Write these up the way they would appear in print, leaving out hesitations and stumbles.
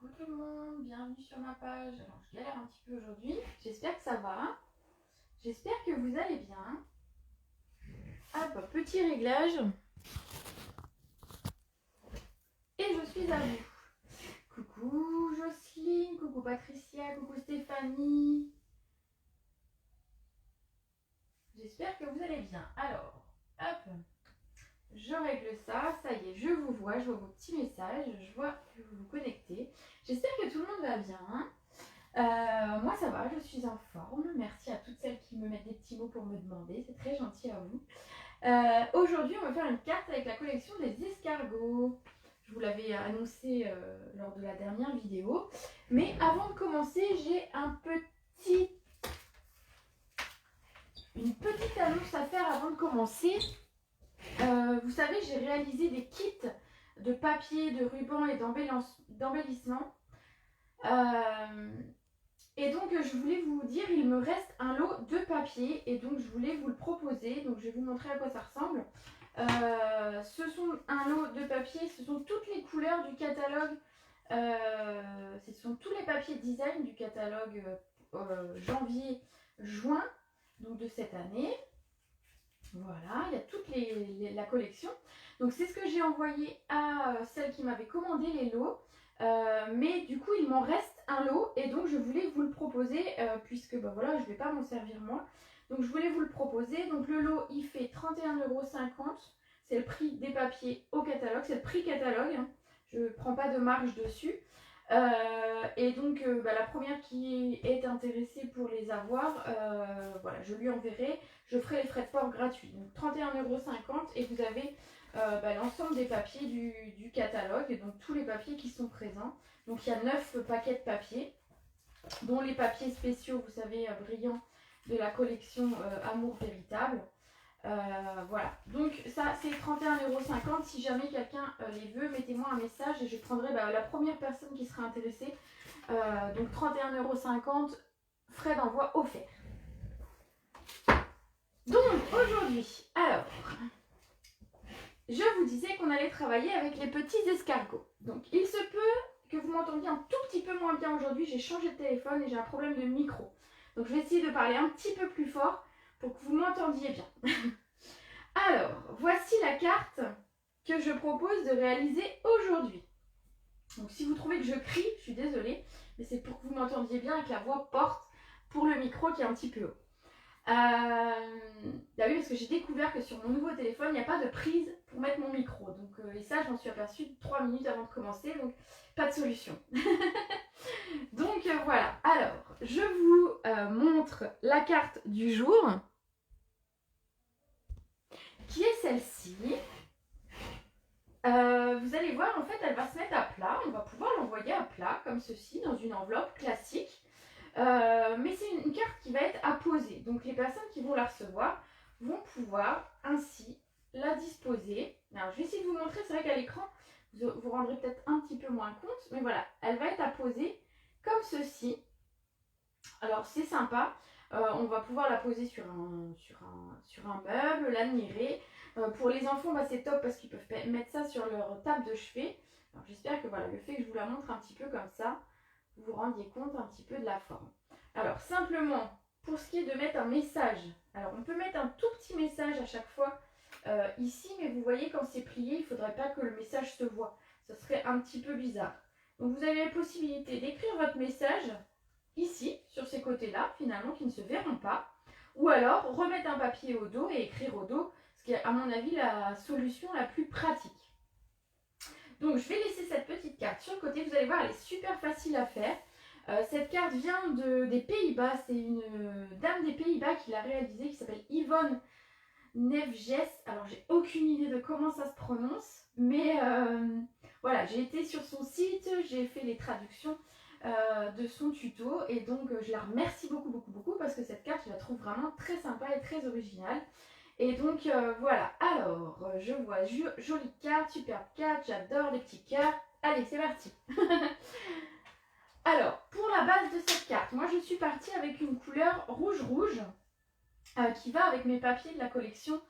Coucou tout le monde, bienvenue sur ma page. Alors je galère un petit peu aujourd'hui, j'espère que ça va. J'espère que vous allez bien. Hop, petit réglage. Et je suis à vous. Coucou Jocelyne, coucou Patricia, coucou Stéphanie. J'espère que vous allez bien. Alors, hop, je règle ça. Ça y est, je vous vois, je vois vos petits messages, je vois que vous vous connectez. J'espère que tout le monde va bien. Moi ça va, je suis en forme. Merci à toutes celles qui me mettent des petits mots pour me demander, c'est très gentil à vous. Aujourd'hui on va faire une carte avec la collection des escargots. Je vous l'avais annoncé lors de la dernière vidéo. Mais avant de commencer, j'ai une petite annonce à faire avant de commencer. Vous savez, j'ai réalisé des kits de papier, de ruban et d'embellissement. Et donc je voulais vous dire, il me reste un lot de papier et donc je voulais vous le proposer. Donc je vais vous montrer à quoi ça ressemble. Ce sont un lot de papier, ce sont toutes les couleurs du catalogue. Ce sont tous les papiers design du catalogue janvier-juin donc de cette année. Voilà, il y a toute la collection. Donc c'est ce que j'ai envoyé à celle qui m'avait commandé les lots. Mais du coup il m'en reste un lot et donc je voulais vous le proposer puisque voilà, je ne vais pas m'en servir moi. Donc je voulais vous le proposer. Donc le lot il fait 31,50 €. C'est le prix des papiers au catalogue, c'est le prix catalogue. Hein. Je ne prends pas de marge dessus. Et donc la première qui est intéressée pour les avoir, voilà, je lui enverrai. Je ferai les frais de port gratuits. Donc 31,50 € et vous avez l'ensemble des papiers du catalogue, donc tous les papiers qui sont présents. Donc il y a 9 paquets de papier, dont les papiers spéciaux, vous savez, brillants de la collection Amour Véritable. Voilà, donc ça c'est 31,50 €. Si jamais quelqu'un les veut, mettez-moi un message et je prendrai la première personne qui sera intéressée. Donc 31,50 €, frais d'envoi offerts. Donc aujourd'hui, alors, je vous disais qu'on allait travailler avec les petits escargots. Donc il se peut que vous m'entendiez un tout petit peu moins bien aujourd'hui. J'ai changé de téléphone et j'ai un problème de micro. Donc je vais essayer de parler un petit peu plus fort pour que vous m'entendiez bien. Alors, voici la carte que je propose de réaliser aujourd'hui. Donc si vous trouvez que je crie, je suis désolée, mais c'est pour que vous m'entendiez bien et que la voix porte pour le micro qui est un petit peu haut. Bah oui, parce que j'ai découvert que sur mon nouveau téléphone, il n'y a pas de prise pour mettre mon micro. Donc, et ça, je m'en suis aperçue 3 minutes avant de commencer, donc pas de solution. Donc voilà, alors, je vous montre la carte du jour, qui est celle-ci. Vous allez voir, en fait, elle va se mettre à plat. On va pouvoir l'envoyer à plat, comme ceci, dans une enveloppe classique. Mais c'est une carte qui va être à poser. Donc les personnes qui vont la recevoir vont pouvoir ainsi la disposer. Alors je vais essayer de vous montrer, c'est vrai qu'à l'écran, vous vous rendrez peut-être un petit peu moins compte. Mais voilà, elle va être à poser comme ceci. Alors c'est sympa. On va pouvoir la poser sur un meuble, l'admirer. Pour les enfants, c'est top parce qu'ils peuvent mettre ça sur leur table de chevet. Alors j'espère que voilà, le fait que je vous la montre un petit peu comme ça, vous vous rendiez compte un petit peu de la forme. Alors simplement, pour ce qui est de mettre un message, alors on peut mettre un tout petit message à chaque fois ici, mais vous voyez quand c'est plié, il ne faudrait pas que le message se voit. Ça serait un petit peu bizarre. Donc vous avez la possibilité d'écrire votre message ici, sur ces côtés-là, finalement, qui ne se verront pas. Ou alors remettre un papier au dos et écrire au dos, ce qui est à mon avis la solution la plus pratique. Donc je vais laisser cette petite carte sur le côté, vous allez voir, elle est super facile à faire. Cette carte vient des Pays-Bas, c'est une dame des Pays-Bas qui l'a réalisée, qui s'appelle Yvonne Nevjes. Alors j'ai aucune idée de comment ça se prononce, mais voilà, j'ai été sur son site, j'ai fait les traductions de son tuto et donc je la remercie beaucoup parce que cette carte je la trouve vraiment très sympa et très originale. Et donc voilà, alors je vois jolie carte, superbe carte, j'adore les petits cœurs. Allez, c'est parti. Alors, pour la base de cette carte, moi je suis partie avec une couleur rouge qui va avec mes papiers de la collection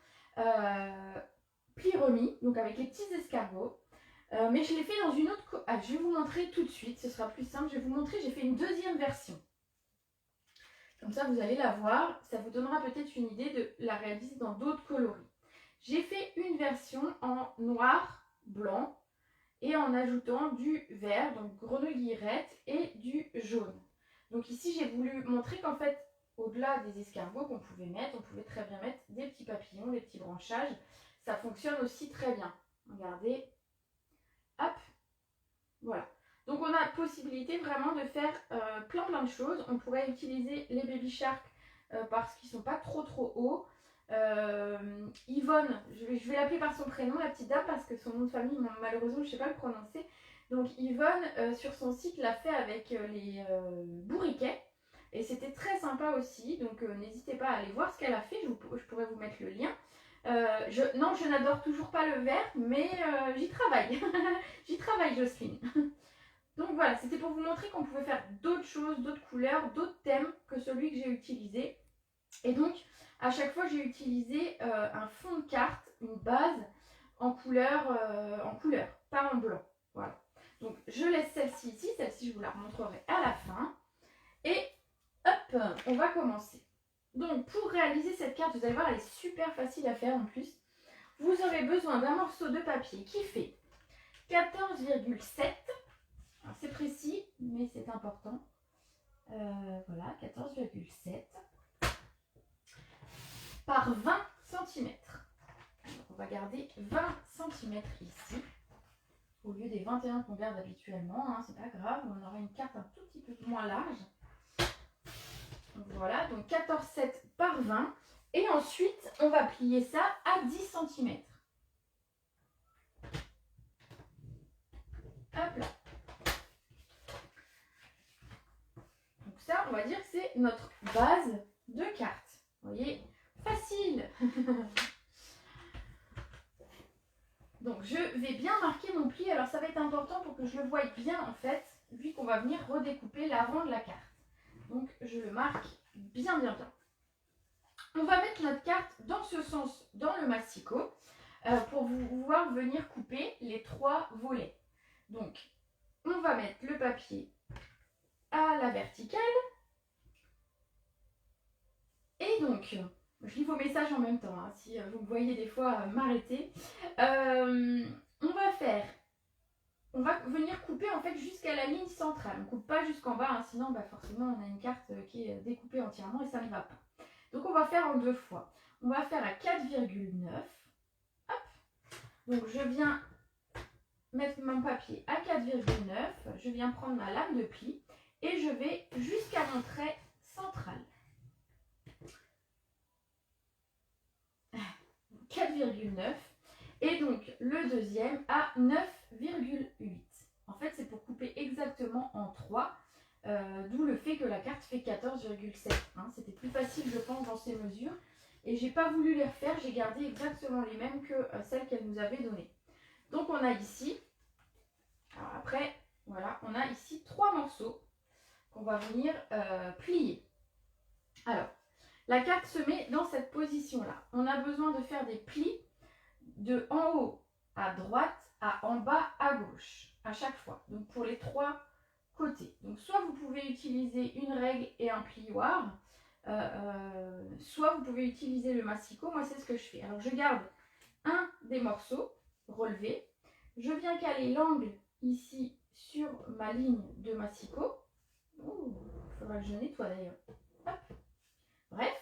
pli remis, donc avec les petits escargots. Mais je l'ai fait dans une autre... Ah, je vais vous montrer tout de suite, ce sera plus simple. Je vais vous montrer, j'ai fait une deuxième version. Comme ça, vous allez la voir. Ça vous donnera peut-être une idée de la réaliser dans d'autres coloris. J'ai fait une version en noir, blanc et en ajoutant du vert, donc grenouillette et du jaune. Donc ici, j'ai voulu montrer qu'en fait, au-delà des escargots qu'on pouvait mettre, on pouvait très bien mettre des petits papillons, des petits branchages. Ça fonctionne aussi très bien. Regardez. Hop. Voilà. Donc on a possibilité vraiment de faire plein de choses. On pourrait utiliser les baby sharks parce qu'ils ne sont pas trop hauts. Yvonne, je vais l'appeler par son prénom, la petite dame, parce que son nom de famille, malheureusement, je ne sais pas le prononcer. Donc Yvonne, sur son site, l'a fait avec les bourriquets. Et c'était très sympa aussi. Donc n'hésitez pas à aller voir ce qu'elle a fait. Je pourrais vous mettre le lien. Non, je n'adore toujours pas le vert, mais j'y travaille. J'y travaille, Jocelyne. Donc voilà, c'était pour vous montrer qu'on pouvait faire d'autres choses, d'autres couleurs, d'autres thèmes que celui que j'ai utilisé. Et donc, à chaque fois, j'ai utilisé un fond de carte, une base en couleur, pas en blanc. Voilà. Donc, je laisse celle-ci ici. Celle-ci, je vous la remontrerai à la fin. Et hop, on va commencer. Donc, pour réaliser cette carte, vous allez voir, elle est super facile à faire en plus. Vous aurez besoin d'un morceau de papier qui fait 14,7. C'est précis, mais c'est important. Voilà, 14,7 par 20 cm. Alors, on va garder 20 cm ici, au lieu des 21 qu'on garde habituellement. Hein, c'est pas grave, on aura une carte un tout petit peu moins large. Donc, voilà, donc 14,7 par 20. Et ensuite, on va plier ça à 10 cm. Hop là. Donc ça, on va dire que c'est notre base de carte. Vous voyez, facile. Donc je vais bien marquer mon pli. Alors ça va être important pour que je le voie bien en fait, vu qu'on va venir redécouper l'avant de la carte. Donc je le marque bien. On va mettre notre carte dans ce sens, dans le massicot, pour pouvoir venir couper les 3 volets. Donc on va mettre le papier à la verticale. Et donc, je lis vos messages en même temps, hein, si vous me voyez des fois m'arrêter. On va venir couper en fait jusqu'à la ligne centrale. On ne coupe pas jusqu'en bas, hein, sinon forcément on a une carte qui est découpée entièrement et ça ne va pas. Donc on va faire en 2 fois. On va faire à 4,9. Hop. Donc je viens mettre mon papier à 4,9. Je viens prendre ma lame de pli et je vais jusqu'à mon trait central. 4,9 et donc le deuxième à 9,8. En fait, c'est pour couper exactement en 3, d'où le fait que la carte fait 14,7. Hein. C'était plus facile, je pense, dans ces mesures. Et j'ai pas voulu les refaire, j'ai gardé exactement les mêmes que celles qu'elle nous avait données. Donc on a ici, alors après, voilà, on a ici 3 morceaux qu'on va venir plier. Alors, la carte se met dans cette position-là. On a besoin de faire des plis de en haut à droite à en bas à gauche, à chaque fois. Donc pour les 3 côtés. Donc soit vous pouvez utiliser une règle et un plioir, soit vous pouvez utiliser le massicot. Moi, c'est ce que je fais. Alors je garde un des morceaux relevé. Je viens caler l'angle ici sur ma ligne de massicot. Il faudra que je nettoie d'ailleurs. Bref,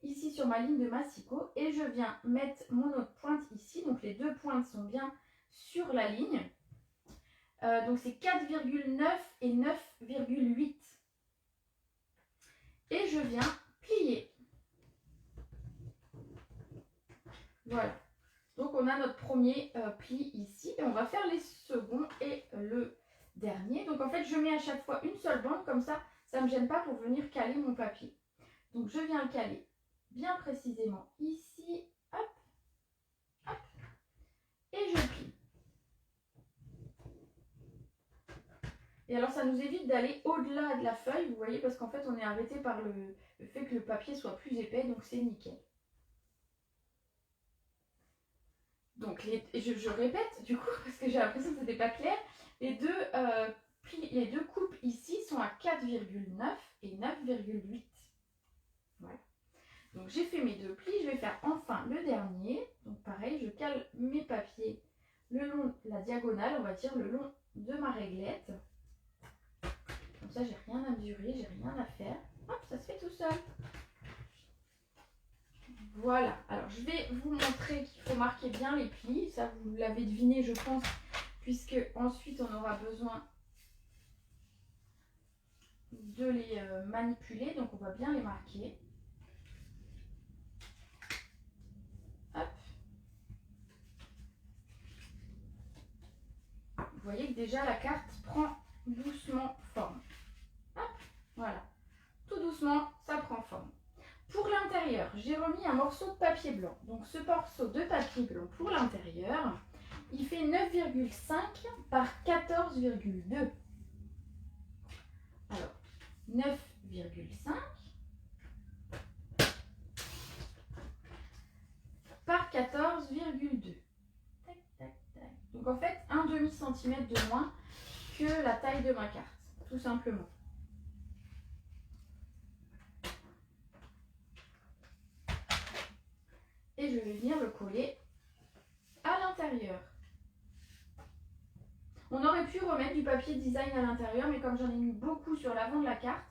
ici sur ma ligne de massicot et je viens mettre mon autre pointe ici. Donc les 2 pointes sont bien sur la ligne. Donc c'est 4,9 et 9,8. Et je viens plier. Voilà. Donc on a notre premier pli ici. Et on va faire les seconds et le dernier. Donc en fait je mets à chaque fois une seule bande. Comme ça, ça ne me gêne pas pour venir caler mon papier. Donc je viens le caler bien précisément ici. Hop. Hop. Et je plie. Et alors ça nous évite d'aller au-delà de la feuille, vous voyez, parce qu'en fait on est arrêté par le fait que le papier soit plus épais, donc c'est nickel. Donc je répète du coup parce que j'ai l'impression que c'était pas clair. Les deux coupes ici sont à 4,9 et 9,8. Voilà. Donc j'ai fait mes deux plis, je vais faire enfin le dernier. Donc pareil, je cale mes papiers le long de la diagonale, on va dire le long de ma réglette. Comme ça, j'ai rien à mesurer, j'ai rien à faire. Hop, ça se fait tout seul. Voilà, alors je vais vous montrer qu'il faut marquer bien les plis. Ça, vous l'avez deviné, je pense, puisque ensuite on aura besoin de les manipuler. Donc on va bien les marquer. Hop. Vous voyez que déjà la carte prend doucement forme. Hop, voilà. Tout doucement, ça prend forme. Pour l'intérieur, j'ai remis un morceau de papier blanc. Donc ce morceau de papier blanc pour l'intérieur, il fait 9,5 par 14,2. Alors, 9,5 par 14,2. Tac, tac, tac. Donc en fait, un demi-centimètre de moins que la taille de ma carte, tout simplement. Et je vais venir le coller à l'intérieur. On aurait pu remettre du papier design à l'intérieur, mais comme j'en ai mis beaucoup sur l'avant de la carte,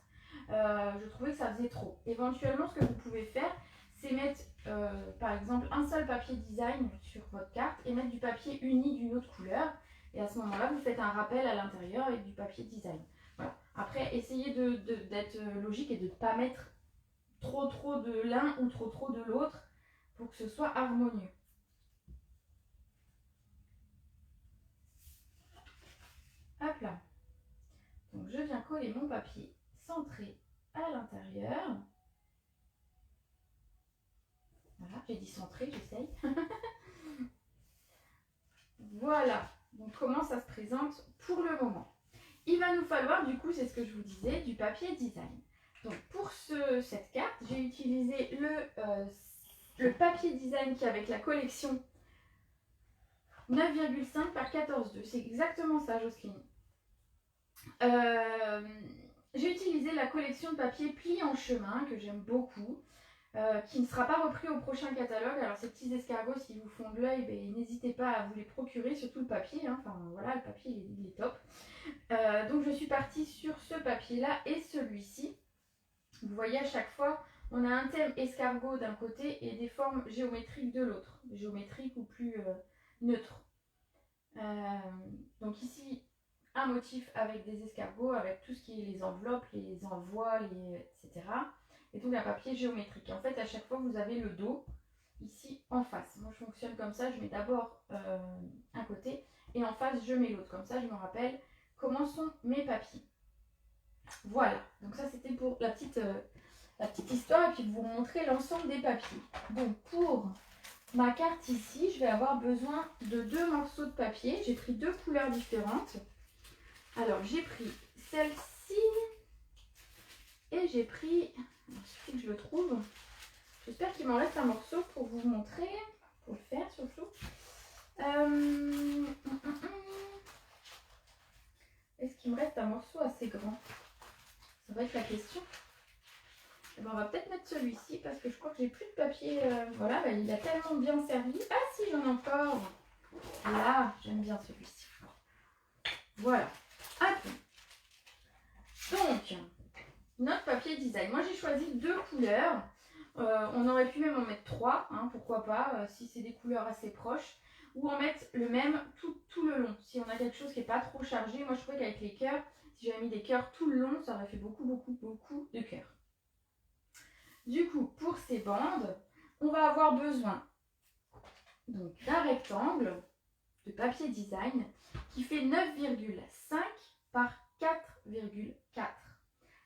je trouvais que ça faisait trop. Éventuellement, ce que vous pouvez faire, c'est mettre par exemple un seul papier design sur votre carte et mettre du papier uni d'une autre couleur. Et à ce moment-là, vous faites un rappel à l'intérieur avec du papier design. Voilà. Après, essayez d'être logique et de ne pas mettre trop de l'un ou trop de l'autre pour que ce soit harmonieux. Hop là. Donc je viens coller mon papier centré à l'intérieur. Voilà, j'ai dit centré, j'essaye. Voilà, donc comment ça se présente pour le moment. Il va nous falloir, du coup, c'est ce que je vous disais, du papier design. Donc pour cette carte, j'ai utilisé le papier design qui est avec la collection 9,5 par 14,2. C'est exactement ça, Jocelyne. J'ai utilisé la collection de papier pli en chemin que j'aime beaucoup, qui ne sera pas repris au prochain catalogue. Alors ces petits escargots, s'ils vous font de l'œil, ben, n'hésitez pas à vous les procurer, surtout le papier, hein. Enfin voilà, le papier il est top. Donc je suis partie sur ce papier là et celui-ci. Vous voyez, à chaque fois on a un thème escargot d'un côté et des formes géométriques de l'autre, géométriques ou plus neutres. Donc ici un motif avec des escargots, avec tout ce qui est les enveloppes, les envois, etc. Et donc un papier géométrique. En fait, à chaque fois, vous avez le dos ici en face. Moi, je fonctionne comme ça. Je mets d'abord un côté et en face, je mets l'autre. Comme ça, je me rappelle comment sont mes papiers. Voilà. Donc ça, c'était pour la petite histoire et puis de vous montrer l'ensemble des papiers. Donc pour ma carte ici, je vais avoir besoin de 2 morceaux de papier. J'ai pris 2 couleurs différentes. Alors, j'ai pris celle-ci et j'ai pris, il suffit que je le trouve, j'espère qu'il m'en reste un morceau pour vous montrer, pour le faire surtout. Est-ce qu'il me reste un morceau assez grand? Ça va être la question. Et ben, on va peut-être mettre celui-ci parce que je crois que j'ai plus de papier. Voilà, ben, il a tellement bien servi. Ah si, j'en ai encore. Là, j'aime bien celui-ci. Voilà. Hop. Donc, notre papier design. Moi, j'ai choisi 2 couleurs. On aurait pu même en mettre 3, hein, pourquoi pas, si c'est des couleurs assez proches. Ou en mettre le même tout le long. Si on a quelque chose qui n'est pas trop chargé. Moi, je trouvais qu'avec les cœurs, si j'avais mis des cœurs tout le long, ça aurait fait beaucoup de cœurs. Du coup, pour ces bandes, on va avoir besoin d'un rectangle de papier design qui fait 9,5 par 4,4.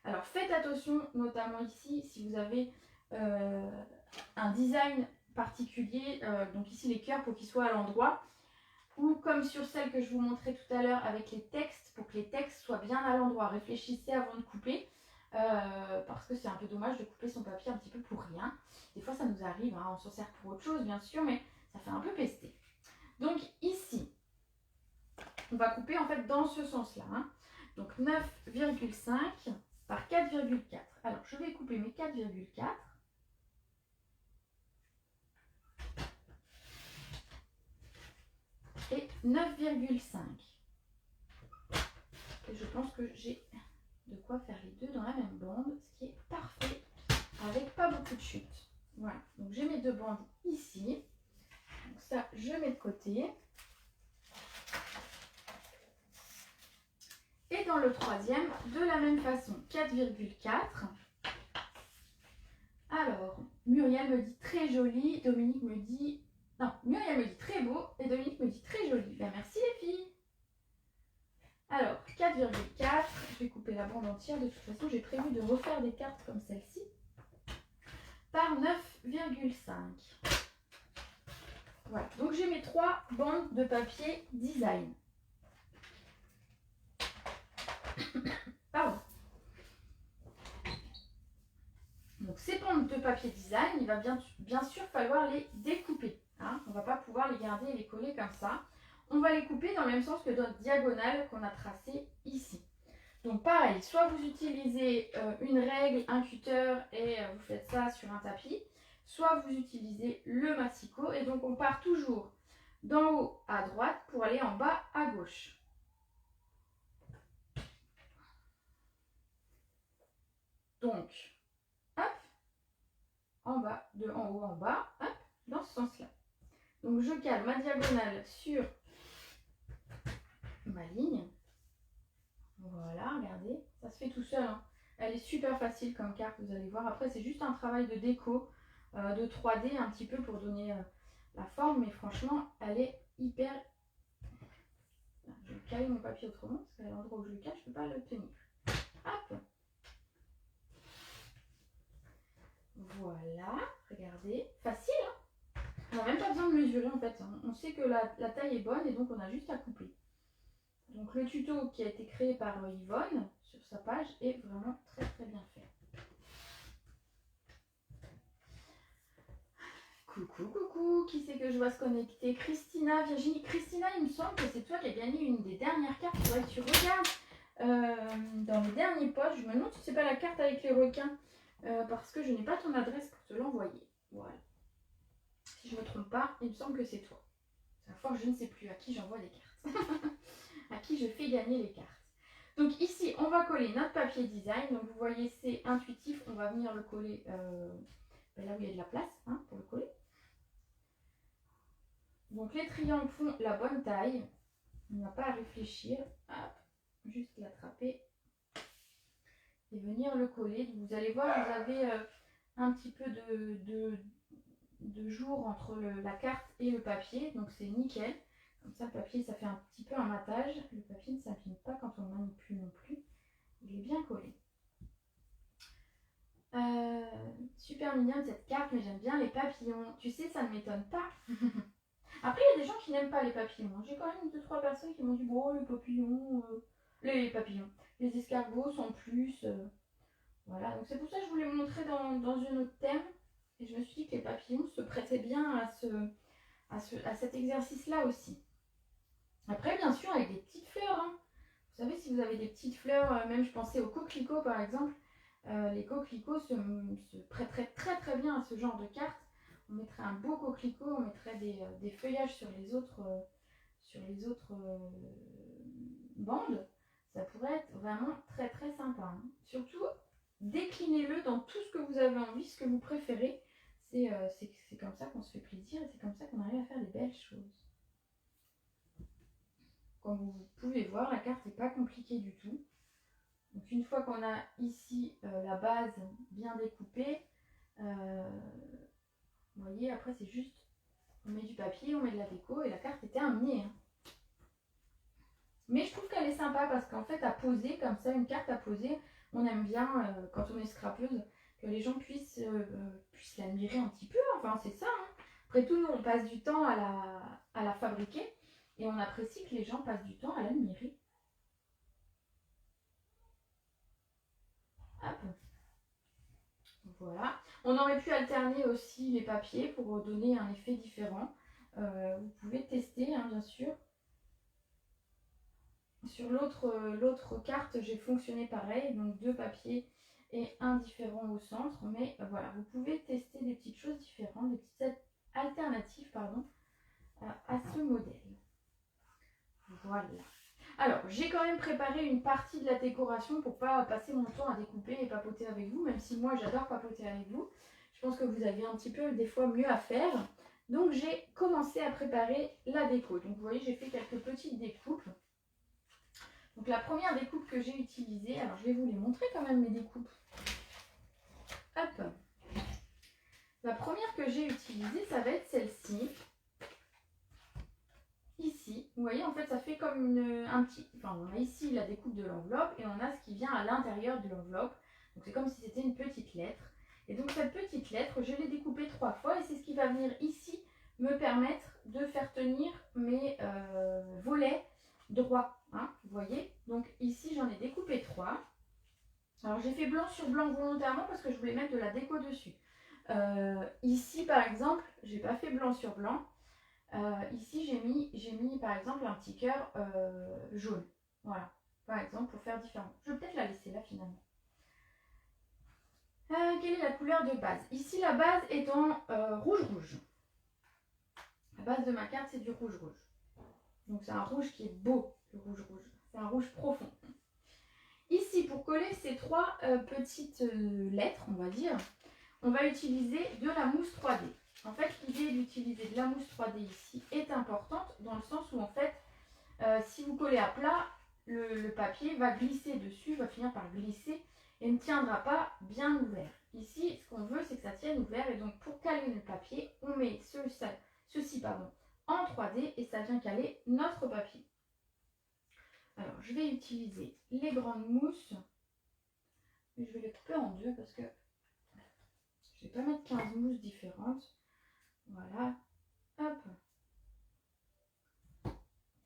Alors faites attention, notamment ici, si vous avez un design particulier, donc ici les cœurs pour qu'ils soient à l'endroit, ou comme sur celle que je vous montrais tout à l'heure avec les textes, pour que les textes soient bien à l'endroit. Réfléchissez avant de couper, parce que c'est un peu dommage de couper son papier un petit peu pour rien. Des fois ça nous arrive, hein, on s'en sert pour autre chose bien sûr, mais ça fait un peu pester. Donc ici, on va couper en fait dans ce sens-là. Hein. Donc 9,5 par 4,4. Alors je vais couper mes 4,4. Et 9,5. Et je pense que j'ai de quoi faire les deux dans la même bande, ce qui est parfait, avec pas beaucoup de chute. Voilà, donc j'ai mes deux bandes ici. Donc ça, je mets de côté. Et dans le troisième, de la même façon, 4,4. Alors, Muriel me dit très joli, Dominique me dit... Non, Muriel me dit très beau et Dominique me dit très joli. Ben, merci les filles. Alors, 4,4. Je vais couper la bande entière. De toute façon, j'ai prévu de refaire des cartes comme celle-ci. Par 9,5. Voilà, donc j'ai mes 3 bandes de papier design. Pardon. Donc ces bandes de papier design, il va bien sûr falloir les découper. Hein. On ne va pas pouvoir les garder et les coller comme ça. On va les couper dans le même sens que notre diagonale qu'on a tracée ici. Donc pareil, soit vous utilisez une règle, un cutter et vous faites ça sur un tapis, soit vous utilisez le massicot et donc on part toujours d'en haut à droite pour aller en bas à gauche. Donc, hop, en bas, de en haut en bas, hop, dans ce sens-là. Donc je cale ma diagonale sur ma ligne. Voilà, regardez, ça se fait tout seul. Hein. Elle est super facile comme carte, vous allez voir. Après, c'est juste un travail de déco, de 3D un petit peu pour donner la forme. Mais franchement, elle est hyper... Je vais caler mon papier autrement, parce qu'à l'endroit où je le cale, je ne peux pas le tenir. Hop. Voilà, regardez. Facile, hein. On n'a même pas besoin de mesurer en fait. On sait que la taille est bonne et donc on a juste à couper. Donc le tuto qui a été créé par Yvonne sur sa page est vraiment très très bien fait. Coucou, coucou, qui c'est que je vois se connecter? Christina, Virginie. Christina, il me semble que c'est toi qui as gagné une des dernières cartes. Il faudrait que tu regardes dans les derniers posts. Je me demande si c'est pas la carte avec les requins parce que je n'ai pas ton adresse pour te l'envoyer. Voilà. Si je ne me trompe pas, il me semble que c'est toi. C'est la fois que je ne sais plus à qui j'envoie les cartes. À qui je fais gagner les cartes. Donc ici, on va coller notre papier design. Donc vous voyez, c'est intuitif. On va venir le coller là où il y a de la place hein, pour le coller. Donc les triangles font la bonne taille. On n'a pas à réfléchir. Hop, juste l'attraper et venir le coller. Donc, vous allez voir, vous avez un petit peu de jour entre la carte et le papier. Donc c'est nickel. Comme ça, le papier, ça fait un petit peu un matage. Le papier ne s'abîme pas quand on manipule non plus. Il est bien collé. Super mignonne cette carte, mais j'aime bien les papillons. Tu sais, ça ne m'étonne pas. Après, il y a des gens qui n'aiment pas les papillons. J'ai quand même 2-3 personnes qui m'ont dit, bon, les papillons, les escargots sont plus... Voilà, donc c'est pour ça que je voulais vous montrer dans un autre thème. Et je me suis dit que les papillons se prêtaient bien à cet exercice-là aussi. Après, bien sûr, avec des petites fleurs. Hein. Vous savez, si vous avez des petites fleurs, même je pensais aux coquelicots par exemple, les coquelicots se prêteraient très très bien à ce genre de carte. On mettrait un beau coquelicot, on mettrait des feuillages sur les autres, bandes. Ça pourrait être vraiment très très sympa. Hein. Surtout, déclinez-le dans tout ce que vous avez envie, ce que vous préférez. C'est comme ça qu'on se fait plaisir et c'est comme ça qu'on arrive à faire des belles choses. Comme vous pouvez voir, la carte n'est pas compliquée du tout. Donc une fois qu'on a ici la base bien découpée, vous voyez, après c'est juste, on met du papier, on met de la déco et la carte est terminée. Hein. Mais je trouve qu'elle est sympa parce qu'en fait à poser comme ça, une carte à poser, on aime bien quand on est scrapeuse, que les gens puissent l'admirer un petit peu, enfin c'est ça. Hein. Après tout, nous on passe du temps à la fabriquer. Et on apprécie que les gens passent du temps à l'admirer. Hop. Voilà. On aurait pu alterner aussi les papiers pour donner un effet différent. Vous pouvez tester, hein, bien sûr. Sur l'autre carte, j'ai fonctionné pareil, donc 2 papiers et un différent au centre. Mais voilà, vous pouvez tester des petites choses différentes, des petites alternatives, pardon, à ce modèle. Voilà. Alors, j'ai quand même préparé une partie de la décoration pour pas passer mon temps à découper et papoter avec vous, même si moi j'adore papoter avec vous. Je pense que vous avez un petit peu des fois mieux à faire. Donc j'ai commencé à préparer la déco. Donc vous voyez, j'ai fait quelques petites découpes. Donc la première découpe que j'ai utilisée, alors je vais vous les montrer quand même mes découpes. Hop. La première que j'ai utilisée, ça va être celle-ci. Ici, vous voyez, en fait, ça fait comme un petit... Enfin, on a ici la découpe de l'enveloppe et on a ce qui vient à l'intérieur de l'enveloppe. Donc, c'est comme si c'était une petite lettre. Et donc, cette petite lettre, je l'ai découpée 3 fois et c'est ce qui va venir ici me permettre de faire tenir mes volets droits. Hein, vous voyez? Donc, ici, j'en ai découpé 3. Alors, j'ai fait blanc sur blanc volontairement parce que je voulais mettre de la déco dessus. Ici, par exemple, j'ai pas fait blanc sur blanc. Ici, j'ai mis par exemple un petit cœur jaune. Voilà, par exemple, pour faire différent. Je vais peut-être la laisser là finalement. Quelle est la couleur de base? Ici, la base est en rouge-rouge. La base de ma carte, c'est du rouge-rouge. Donc, c'est un rouge qui est beau, le rouge-rouge. C'est un rouge profond. Ici, pour coller ces 3 petites lettres, on va dire, on va utiliser de la mousse 3D. En fait, l'idée d'utiliser de la mousse 3D ici est importante dans le sens où, en fait, si vous collez à plat, le papier va glisser dessus, va finir par glisser et ne tiendra pas bien ouvert. Ici, ce qu'on veut, c'est que ça tienne ouvert et donc pour caler le papier, on met ceci en 3D et ça vient caler notre papier. Alors, je vais utiliser les grandes mousses, mais je vais les couper en 2 parce que je ne vais pas mettre 15 mousses différentes. Voilà, hop. Il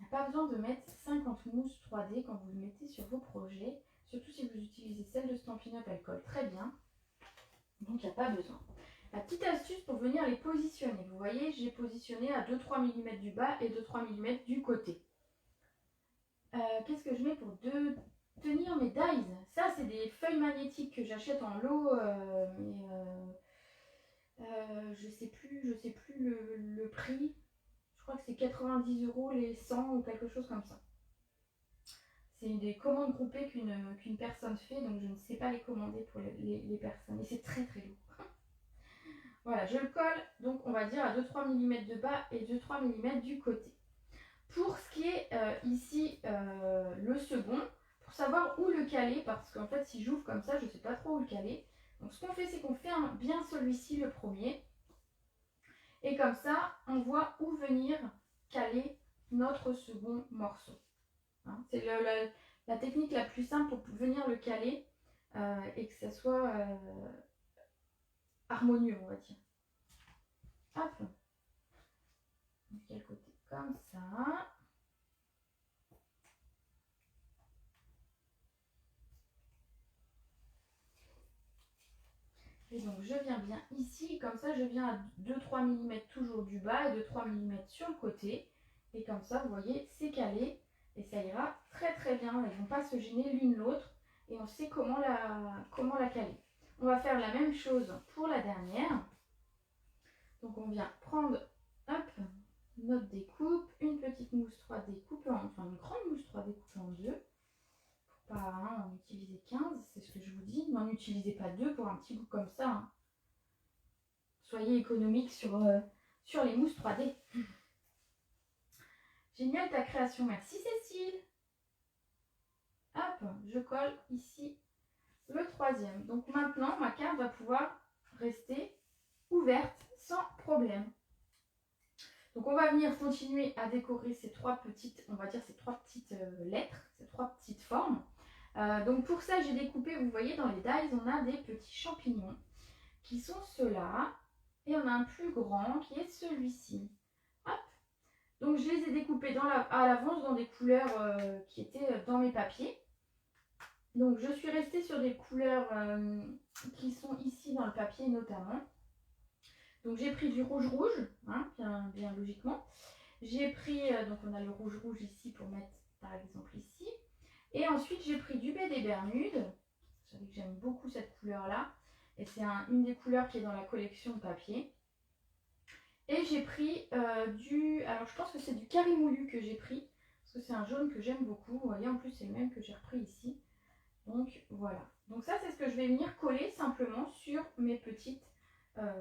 n'y a pas besoin de mettre 50 mousses 3D quand vous le mettez sur vos projets. Surtout si vous utilisez celle de Stampin' Up, elle colle très bien. Donc il n'y a pas besoin. La petite astuce pour venir les positionner. Vous voyez, j'ai positionné à 2-3 mm du bas et 2-3 mm du côté. Qu'est-ce que je mets pour tenir mes dies? Ça, c'est des feuilles magnétiques que j'achète en lot. Je sais plus le prix. Je crois que c'est 90 € les 100 ou quelque chose comme ça. C'est des commandes groupées qu'une personne fait, donc je ne sais pas les commander pour les personnes. Et c'est très très lourd. Voilà, je le colle, donc on va dire à 2-3 mm de bas et 2-3 mm du côté. Pour ce qui est ici le second, pour savoir où le caler, parce qu'en fait si j'ouvre comme ça, je ne sais pas trop où le caler. Donc ce qu'on fait, c'est qu'on fait bien celui-ci le premier. Et comme ça, on voit où venir caler notre second morceau. Hein, c'est la technique la plus simple pour venir le caler et que ça soit harmonieux, on va dire. Hop. Donc, quel côté comme ça. Et donc je viens bien ici, comme ça je viens à 2-3 mm toujours du bas et 2-3 mm sur le côté. Et comme ça, vous voyez, c'est calé et ça ira très très bien. Elles ne vont pas se gêner l'une l'autre et on sait comment la caler. On va faire la même chose pour la dernière. Donc on vient prendre, hop, notre découpe, une petite mousse 3D coupée enfin une grande mousse 3D coupée en 2. Pas en utiliser 15, c'est ce que je vous dis. N'en utilisez pas 2 pour un petit bout comme ça. Hein. Soyez économique sur les mousses 3D. Génial ta création, merci Cécile. Hop, je colle ici le troisième. Donc maintenant, ma carte va pouvoir rester ouverte sans problème. Donc on va venir continuer à décorer ces 3 petites, on va dire ces 3 petites lettres, ces 3 petites formes. Donc pour ça, j'ai découpé, vous voyez dans les dies, on a des petits champignons qui sont ceux-là. Et on a un plus grand qui est celui-ci. Hop. Donc je les ai découpés à l'avance dans des couleurs qui étaient dans mes papiers. Donc je suis restée sur des couleurs qui sont ici dans le papier notamment. Donc j'ai pris du rouge, hein, bien logiquement. J'ai pris, donc on a le rouge ici pour mettre par exemple ici. Et ensuite j'ai pris du baie des Bermudes. Vous savez que j'aime beaucoup cette couleur-là. Et c'est une des couleurs qui est dans la collection de papier. Et j'ai pris alors je pense que c'est du Carimoulu que j'ai pris. Parce que c'est un jaune que j'aime beaucoup. Vous voyez, en plus c'est le même que j'ai repris ici. Donc voilà. Donc ça c'est ce que je vais venir coller simplement sur mes petites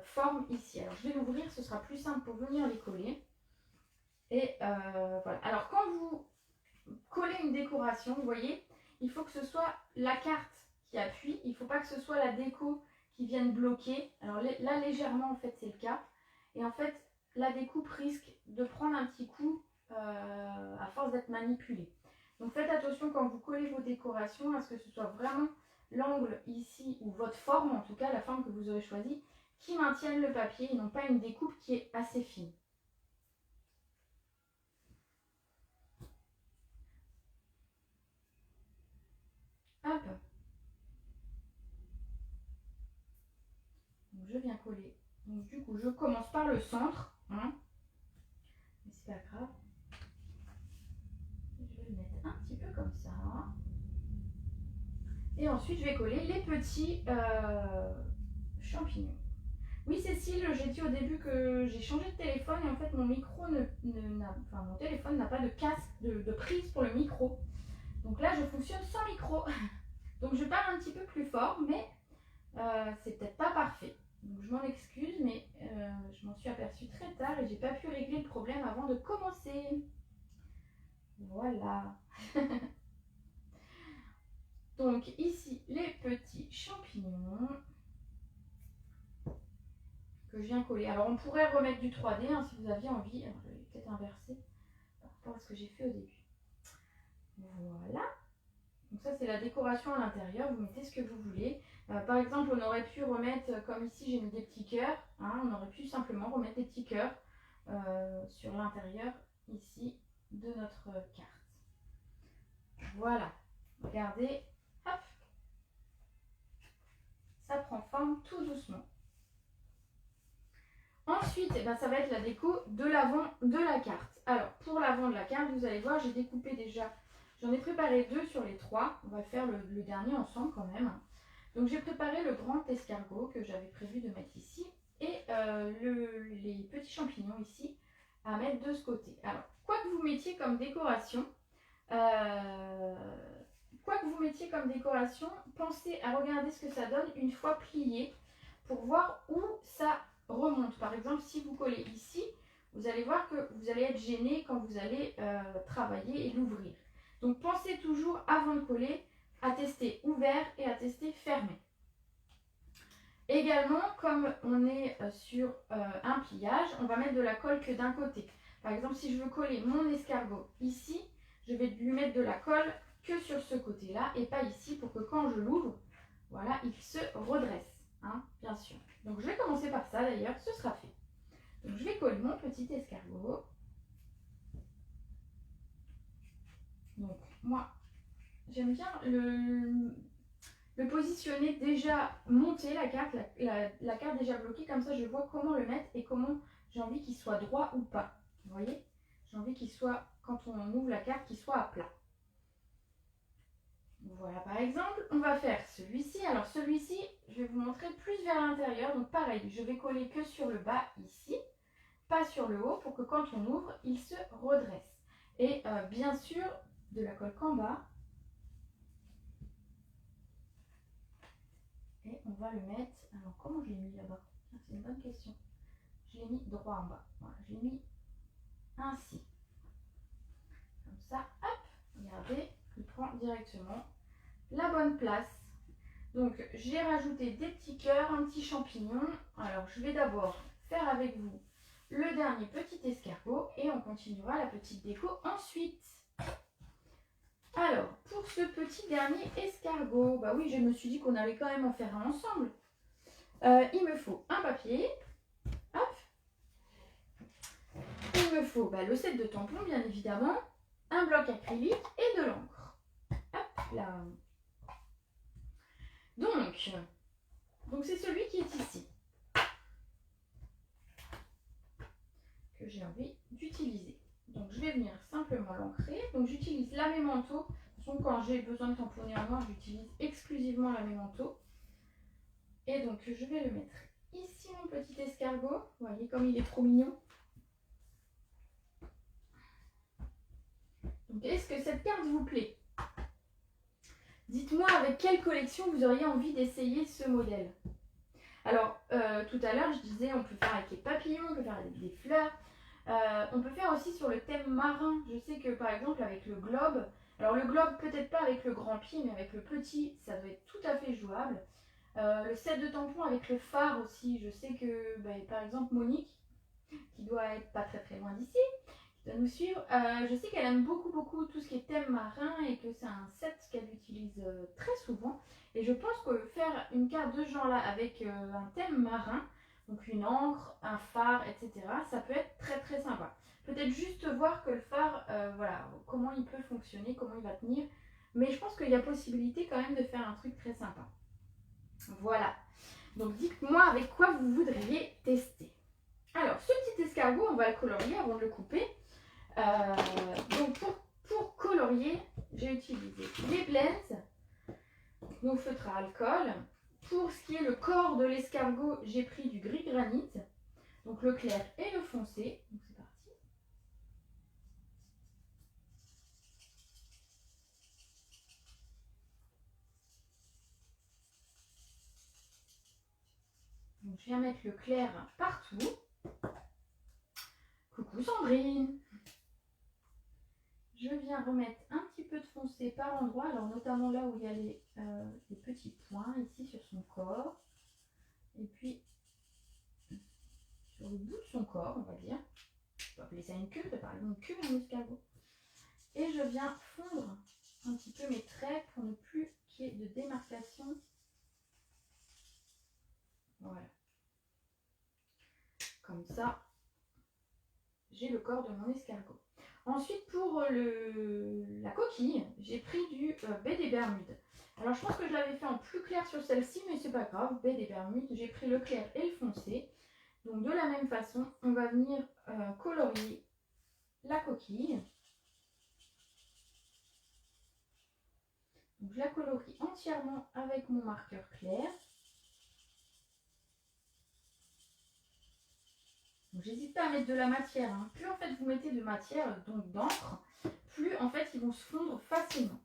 formes ici. Alors je vais l'ouvrir, ce sera plus simple pour venir les coller. Et voilà. Alors quand vous collez une décoration, vous voyez, il faut que ce soit la carte qui appuie. Il ne faut pas que ce soit la déco qui vienne bloquer. Alors là légèrement en fait c'est le cas. Et en fait la découpe risque de prendre un petit coup à force d'être manipulée. Donc faites attention quand vous collez vos décorations à ce que ce soit vraiment l'angle ici ou votre forme, en tout cas la forme que vous aurez choisie, qui maintienne le papier et non pas une découpe qui est assez fine. Hop. Donc je viens coller. Donc du coup je commence par le centre, hein. Mais c'est pas grave. Je vais le mettre un petit peu comme ça. Et ensuite je vais coller les petits champignons. Oui Cécile, j'ai dit au début que j'ai changé de téléphone et en fait mon micro mon téléphone n'a pas de casque, de prise pour le micro. Donc là je fonctionne sans micro. Donc je parle un petit peu plus fort, mais c'est peut-être pas parfait. Donc je m'en excuse, mais je m'en suis aperçue très tard et j'ai pas pu régler le problème avant de commencer. Voilà. Donc ici les petits champignons que je viens coller. Alors on pourrait remettre du 3D hein, si vous aviez envie. Alors je vais peut-être inverser par rapport à ce que j'ai fait au début. Voilà. Donc ça c'est la décoration à l'intérieur, vous mettez ce que vous voulez. Par exemple on aurait pu remettre, comme ici j'ai mis des petits cœurs, hein, on aurait pu simplement remettre des petits cœurs sur l'intérieur ici de notre carte. Voilà, regardez, hop, ça prend forme tout doucement. Ensuite, eh ben, ça va être la déco de l'avant de la carte. Alors pour l'avant de la carte, vous allez voir, j'ai découpé déjà, j'en ai préparé 2 sur les 3, on va faire le dernier ensemble quand même. Donc j'ai préparé le grand escargot que j'avais prévu de mettre ici et les petits champignons ici à mettre de ce côté. Alors quoi que vous mettiez comme décoration, pensez à regarder ce que ça donne une fois plié pour voir où ça remonte. Par exemple, si vous collez ici, vous allez voir que vous allez être gêné quand vous allez travailler et l'ouvrir. Donc pensez toujours avant de coller à tester ouvert et à tester fermé. Également, comme on est sur un pliage, on va mettre de la colle que d'un côté. Par exemple, si je veux coller mon escargot ici, je vais lui mettre de la colle que sur ce côté-là et pas ici pour que quand je l'ouvre, voilà, il se redresse, hein, bien sûr. Donc je vais commencer par ça d'ailleurs, ce sera fait. Donc je vais coller mon petit escargot. Donc moi, j'aime bien le positionner déjà monté, la carte déjà bloquée, comme ça je vois comment le mettre et comment j'ai envie qu'il soit droit ou pas. Vous voyez, j'ai envie qu'il soit, quand on ouvre la carte, qu'il soit à plat. Voilà, par exemple, on va faire celui-ci. Alors celui-ci, je vais vous montrer plus vers l'intérieur. Donc pareil, je vais coller que sur le bas ici, pas sur le haut, pour que quand on ouvre, il se redresse. Et bien sûr, de la colle qu'en bas. Et on va le mettre... Alors comment je l'ai mis là-bas? C'est une bonne question. Je l'ai mis droit en bas. Voilà, je l'ai mis ainsi. Comme ça, hop, regardez, il prend directement la bonne place. Donc j'ai rajouté des petits cœurs, un petit champignon. Alors je vais d'abord faire avec vous le dernier petit escargot et on continuera la petite déco ensuite. Alors pour ce petit dernier escargot, bah oui, je me suis dit qu'on allait quand même en faire un ensemble. Il me faut un papier, hop. Il me faut le set de tampons bien évidemment, un bloc acrylique et de l'encre. Hop là. Donc c'est celui qui est ici. que j'ai envie d'utiliser. Donc je vais venir simplement l'ancrer. Donc j'utilise la mémento. Donc quand j'ai besoin de tamponner en noir, j'utilise exclusivement la mémento. Et donc je vais le mettre ici, mon petit escargot. Vous voyez comme il est trop mignon. Donc est-ce que cette carte vous plaît? Dites-moi avec quelle collection vous auriez envie d'essayer ce modèle. Alors, tout à l'heure, je disais, on peut faire avec les papillons, on peut faire avec des fleurs. On peut faire aussi sur le thème marin. Je sais que, par exemple, avec le globe, alors le globe, peut-être pas avec le grand pied, mais avec le petit, ça doit être tout à fait jouable. Le set de tampons avec le phare aussi. Je sais que, par exemple, Monique, qui doit être pas très très loin d'ici, qui doit nous suivre, je sais qu'elle aime beaucoup tout ce qui est thème marin et que c'est un set qu'elle utilise très souvent. Et je pense que faire une carte de ce genre-là avec un thème marin, donc une encre, un phare, etc., ça peut être très très sympa. Peut-être juste voir que le phare, voilà, comment il peut fonctionner, comment il va tenir. Mais je pense qu'il y a possibilité quand même de faire un truc très sympa. Voilà. Donc dites-moi avec quoi vous voudriez tester. Alors, ce petit escargot, on va le colorier avant de le couper. Donc pour colorier, j'ai utilisé les blends, nos feutres à alcool. Pour ce qui est le corps de l'escargot, j'ai pris du gris granit, donc le clair et le foncé. Donc c'est parti. Donc je viens mettre le clair partout. Coucou Sandrine. Je viens remettre un petit peu de foncé par endroit, alors notamment là où il y a les petits points, ici sur son corps. Et puis sur le bout de son corps, on va dire. On peut appeler ça une queue, par exemple une queue en escargot. Et je viens fondre un petit peu mes traits pour ne plus qu'il y ait de démarcation. Voilà. Comme ça, j'ai le corps de mon escargot. Ensuite, pour la coquille, j'ai pris du baie des Bermudes. Alors, je pense que je l'avais fait en plus clair sur celle-ci, mais c'est pas grave. Baie des Bermudes, j'ai pris le clair et le foncé. Donc, de la même façon, on va venir colorier la coquille. Donc, je la colorie entièrement avec mon marqueur clair. Donc, j'hésite pas à mettre de la matière. Hein. Plus en fait vous mettez de matière, donc d'encre, plus en fait ils vont se fondre facilement.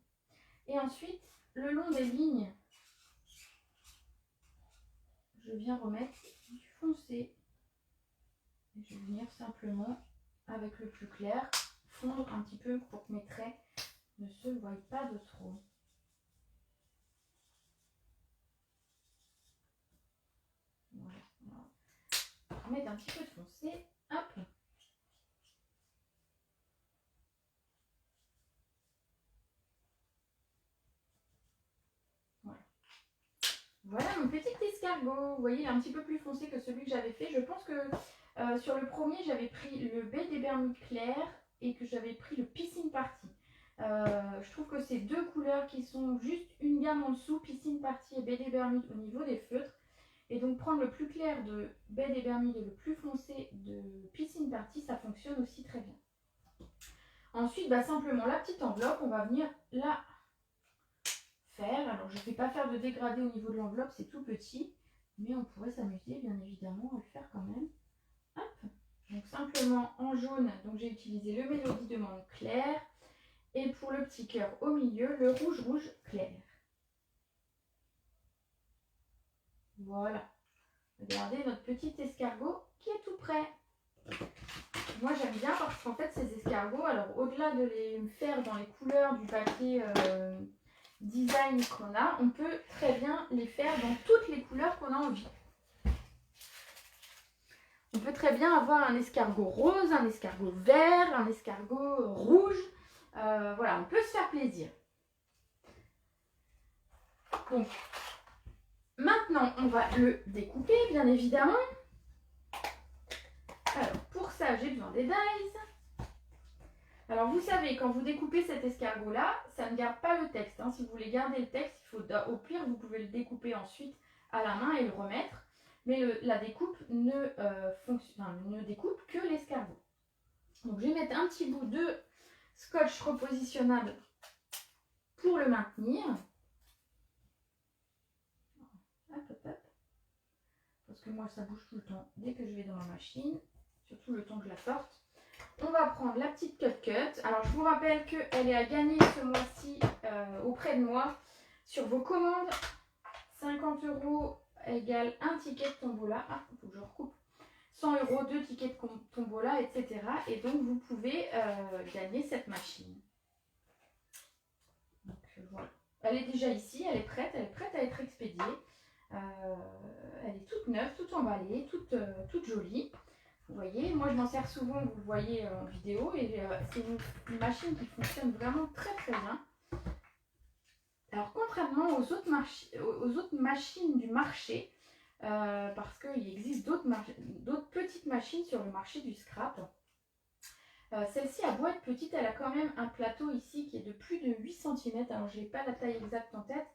Et ensuite, le long des lignes, je viens remettre du foncé. Et je vais venir simplement, avec le plus clair, fondre un petit peu pour que mes traits ne se voient pas de trop. Voilà. On va mettre un petit peu de foncé. Hop. Voilà mon petit escargot. Vous voyez, il est un petit peu plus foncé que celui que j'avais fait. Je pense que sur le premier, j'avais pris le baie des Bermudes clair et que j'avais pris le Piscine Party. Je trouve que c'est deux couleurs qui sont juste une gamme en dessous, Piscine Party et baie des Bermudes au niveau des feutres. Et donc prendre le plus clair de baie des Bermudes et le plus foncé de Piscine Party, ça fonctionne aussi très bien. Ensuite, simplement la petite enveloppe, on va venir la faire. Alors je ne vais pas faire de dégradé au niveau de l'enveloppe, c'est tout petit, mais on pourrait s'amuser bien évidemment à le faire quand même. Hop. Donc simplement en jaune, donc j'ai utilisé le Mélodie de menthe clair, et pour le petit cœur au milieu, le rouge clair. Voilà. Regardez notre petit escargot qui est tout prêt. Moi j'aime bien parce qu'en fait ces escargots, alors au-delà de les faire dans les couleurs du papier design qu'on a, on peut très bien les faire dans toutes les couleurs qu'on a envie. On peut très bien avoir un escargot rose, un escargot vert, un escargot rouge. Voilà, on peut se faire plaisir. Donc, maintenant, on va le découper, bien évidemment. Alors, pour ça, j'ai besoin des dies. Alors, vous savez, quand vous découpez cet escargot-là, ça ne garde pas le texte. Hein. Si vous voulez garder le texte, il faut, au pire, vous pouvez le découper ensuite à la main et le remettre. Mais la découpe ne découpe que l'escargot. Donc je vais mettre un petit bout de scotch repositionnable pour le maintenir. Hop, hop, hop. Parce que moi ça bouge tout le temps dès que je vais dans ma machine, surtout le temps que je la sorte. On va prendre la petite cut. Alors je vous rappelle qu'elle est à gagner ce mois-ci auprès de moi sur vos commandes. 50 € égale un ticket de tombola. Ah, il faut que je recoupe. 100 €, 2 tickets de tombola, etc. Et donc vous pouvez gagner cette machine. Donc voilà. Elle est déjà ici, elle est prête à être expédiée. Elle est toute neuve, toute emballée, toute jolie. Vous voyez, moi je m'en sers souvent, vous le voyez en vidéo, et c'est une machine qui fonctionne vraiment très très bien. Alors contrairement aux autres machines du marché, parce qu'il existe d'autres petites machines sur le marché du scrap, celle-ci a beau être petite, elle a quand même un plateau ici qui est de plus de 8 cm. Alors je n'ai pas la taille exacte en tête,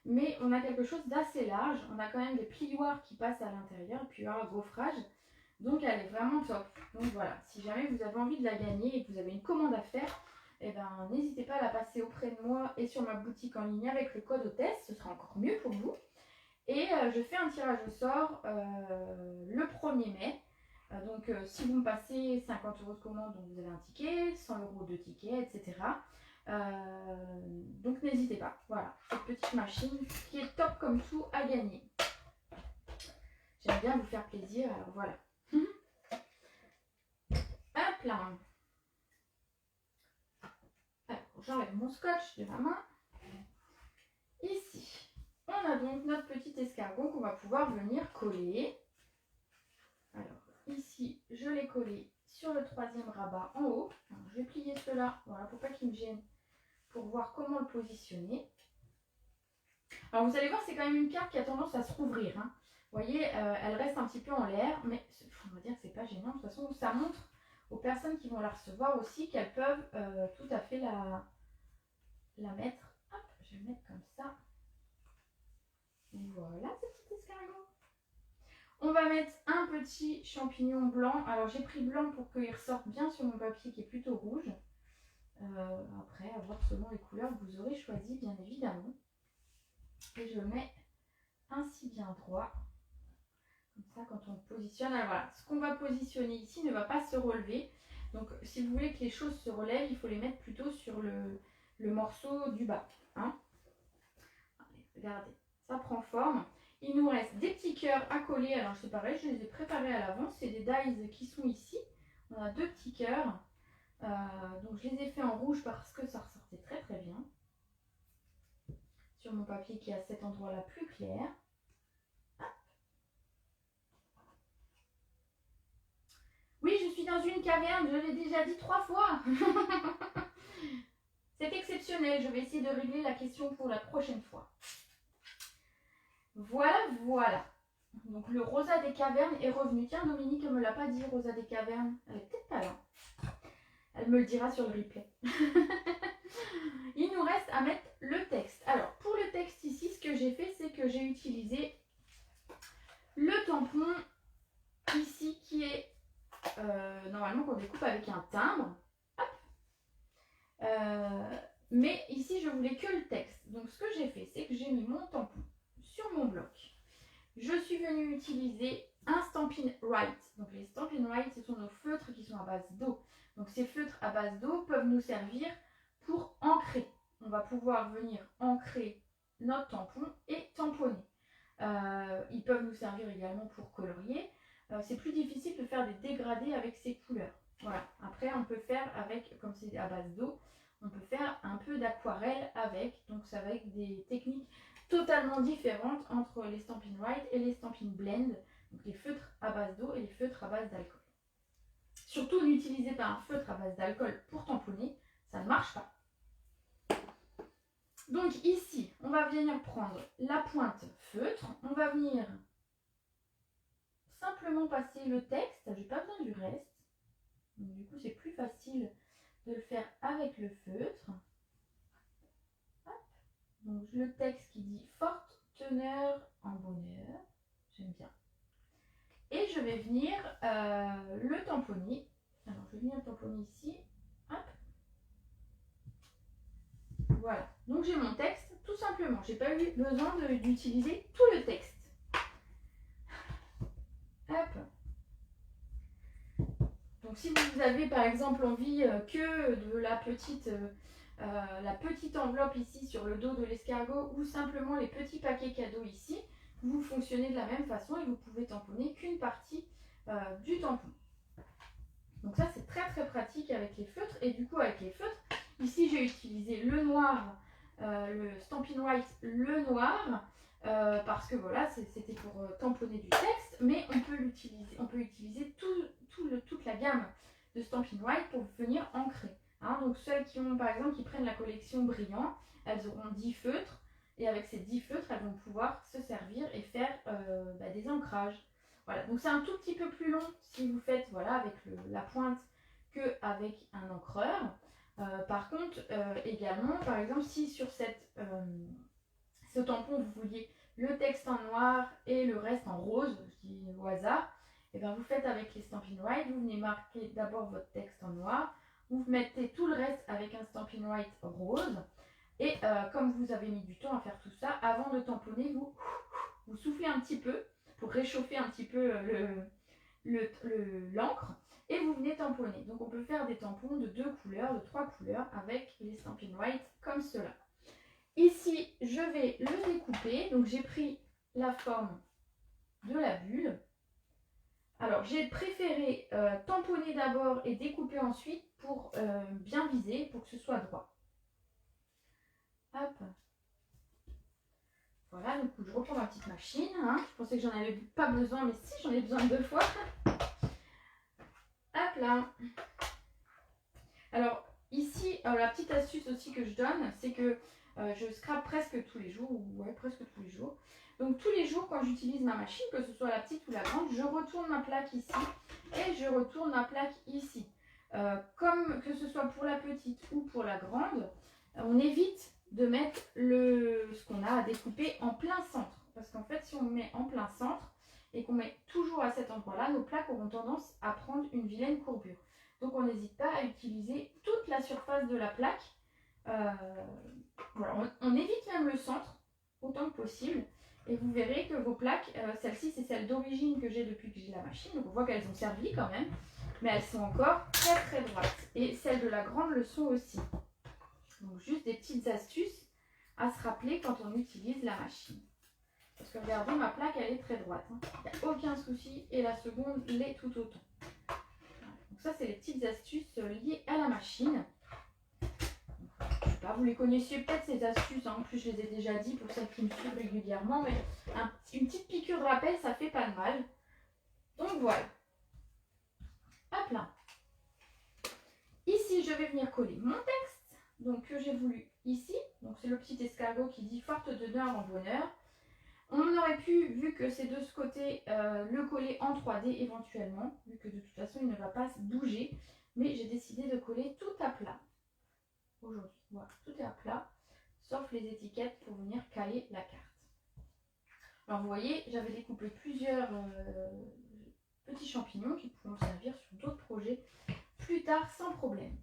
mais on a quelque chose d'assez large. On a quand même des plioirs qui passent à l'intérieur, et puis un gaufrage. Donc elle est vraiment top. Donc voilà, si jamais vous avez envie de la gagner et que vous avez une commande à faire, eh ben, n'hésitez pas à la passer auprès de moi et sur ma boutique en ligne avec le code hôtesse, ce sera encore mieux pour vous. Et je fais un tirage au sort le 1er mai. Donc si vous me passez 50 € de commande, donc vous avez un ticket, 100 € de ticket, etc. Donc n'hésitez pas. Voilà, cette petite machine qui est top comme tout à gagner. J'aime bien vous faire plaisir, alors voilà. Hop là. Alors, j'enlève mon scotch de ma main. Ici, on a donc notre petit escargot qu'on va pouvoir venir coller. Alors, ici, je l'ai collé sur le 3e rabat en haut. Alors, je vais plier cela, voilà, pour pas qu'il me gêne, pour voir comment le positionner. Alors, vous allez voir, c'est quand même une carte qui a tendance à se rouvrir. Hein. Vous voyez, elle reste un petit peu en l'air, mais on va dire que c'est pas gênant. De toute façon, ça montre aux personnes qui vont la recevoir aussi qu'elles peuvent tout à fait la mettre. Hop, je vais le mettre comme ça. Voilà, ce petit escargot. On va mettre un petit champignon blanc. Alors j'ai pris blanc pour qu'il ressorte bien sur mon papier qui est plutôt rouge. Après, à voir selon les couleurs que vous aurez choisi, bien évidemment. Et je le mets ainsi bien droit. Comme ça, quand on le positionne, alors voilà, ce qu'on va positionner ici ne va pas se relever. Donc si vous voulez que les choses se relèvent, il faut les mettre plutôt sur le morceau du bas. Hein. Allez, regardez, ça prend forme. Il nous reste des petits cœurs à coller. Alors c'est pareil, je les ai préparés à l'avance. C'est des dies qui sont ici. On a 2 petits cœurs. Donc je les ai fait en rouge parce que ça ressortait très très bien. Sur mon papier qui est à cet endroit-là plus clair. Hop. Oui, je suis dans une caverne, je l'ai déjà dit 3 fois. C'est exceptionnel, je vais essayer de régler la question pour la prochaine fois. Voilà, voilà. Donc le Rosa des cavernes est revenu. Tiens, Dominique ne me l'a pas dit, Rosa des cavernes. Elle est peut-être pas là. Elle me le dira sur le replay. Il nous reste à mettre le texte. Alors, pour le texte ici, ce que j'ai fait, c'est que j'ai utilisé le tampon ici qui est normalement qu'on découpe avec un timbre. Hop. Mais ici, je voulais que le texte. Donc, ce que j'ai fait, c'est que j'ai mis mon tampon sur mon bloc. Je suis venue utiliser un Stampin' Write. Donc, les Stampin' Write, ce sont nos feutres qui sont à base d'eau. Donc, ces feutres à base d'eau peuvent nous servir pour ancrer. On va pouvoir venir ancrer notre tampon et tamponner. Ils peuvent nous servir également pour colorier. C'est plus difficile de faire des dégradés avec ces couleurs. Voilà. Après, on peut faire avec, comme c'est à base d'eau, on peut faire un peu d'aquarelle avec. Donc, ça va être des techniques totalement différentes entre les Stampin' Write et les Stampin' Blend. Donc, les feutres à base d'eau et les feutres à base d'alcool. Surtout, n'utilisez pas un feutre à base d'alcool pour tamponner, ça ne marche pas. Donc ici, on va venir prendre la pointe feutre, on va venir simplement passer le texte, je n'ai pas besoin du reste. Donc, du coup, c'est plus facile de le faire avec le feutre. Hop. Donc le texte qui dit forte teneur en bonheur, j'aime bien. Et je vais venir le tamponner Alors, je vais venir tamponner ici. Hop. Voilà. Donc, j'ai mon texte, tout simplement. J'ai pas eu besoin d'utiliser tout le texte. Hop. Donc, si vous avez, par exemple, envie que de la petite enveloppe ici sur le dos de l'escargot ou simplement les petits paquets cadeaux ici, vous fonctionnez de la même façon et vous pouvez tamponner qu'une partie du tampon. Donc ça c'est très très pratique avec les feutres. Et du coup avec les feutres, ici j'ai utilisé le noir, le Stampin' White, le noir, parce que voilà c'était pour tamponner du texte, mais on peut utiliser toute la gamme de Stampin' White pour venir ancrer. Hein, donc celles qui ont par exemple qui prennent la collection brillant, elles auront 10 feutres et avec ces 10 feutres elles vont pouvoir se servir et faire des ancrages. Voilà, donc c'est un tout petit peu plus long si vous faites voilà, avec la pointe qu'avec un encreur. Par contre, également, par exemple, si sur ce tampon vous vouliez le texte en noir et le reste en rose, je dis au hasard, et bien vous faites avec les Stampin' White, vous venez marquer d'abord votre texte en noir, vous mettez tout le reste avec un Stampin' White rose, et comme vous avez mis du temps à faire tout ça, avant de tamponner, vous soufflez un petit peu pour réchauffer un petit peu l'encre et vous venez tamponner. Donc on peut faire des tampons de 2 couleurs, de 3 couleurs avec les Stampin' White comme cela. Ici, je vais le découper. Donc j'ai pris la forme de la bulle. Alors j'ai préféré tamponner d'abord et découper ensuite pour bien viser, pour que ce soit droit. Hop. Voilà, du coup je reprends ma petite machine. Hein. Je pensais que j'en avais pas besoin, mais si, j'en ai besoin 2 fois. Hop là. Alors ici, la petite astuce aussi que je donne, c'est que je scrape presque tous les jours, presque tous les jours. Donc tous les jours quand j'utilise ma machine, que ce soit la petite ou la grande, je retourne ma plaque ici et je retourne ma plaque ici. Comme que ce soit pour la petite ou pour la grande, on évite de mettre ce qu'on a à découper en plein centre. Parce qu'en fait, si on met en plein centre et qu'on met toujours à cet endroit-là, nos plaques auront tendance à prendre une vilaine courbure. Donc on n'hésite pas à utiliser toute la surface de la plaque. Voilà, on évite même le centre autant que possible. Et vous verrez que vos plaques, celle-ci c'est celle d'origine que j'ai depuis que j'ai la machine. Donc on voit qu'elles ont servi quand même. Mais elles sont encore très très droites. Et celles de la grande le sont aussi. Donc juste des petites astuces à se rappeler quand on utilise la machine. Parce que regardez, ma plaque elle est très droite. Hein. Il n'y a aucun souci et la seconde l'est tout autant. Voilà. Donc ça c'est les petites astuces liées à la machine. Je sais pas, vous les connaissiez peut-être ces astuces. Hein. En plus je les ai déjà dit pour celles qui me suivent régulièrement. Mais une petite piqûre de rappel ça fait pas de mal. Donc voilà. Hop là. Ici je vais venir coller mon texte. Donc que j'ai voulu ici, donc c'est le petit escargot qui dit forte d'honneur en bonheur. On aurait pu, vu que c'est de ce côté, le coller en 3D éventuellement, vu que de toute façon il ne va pas bouger, mais j'ai décidé de coller tout à plat aujourd'hui. Voilà, tout est à plat, sauf les étiquettes pour venir caler la carte. Alors vous voyez, j'avais découpé plusieurs petits champignons qui pourront servir sur d'autres projets plus tard sans problème.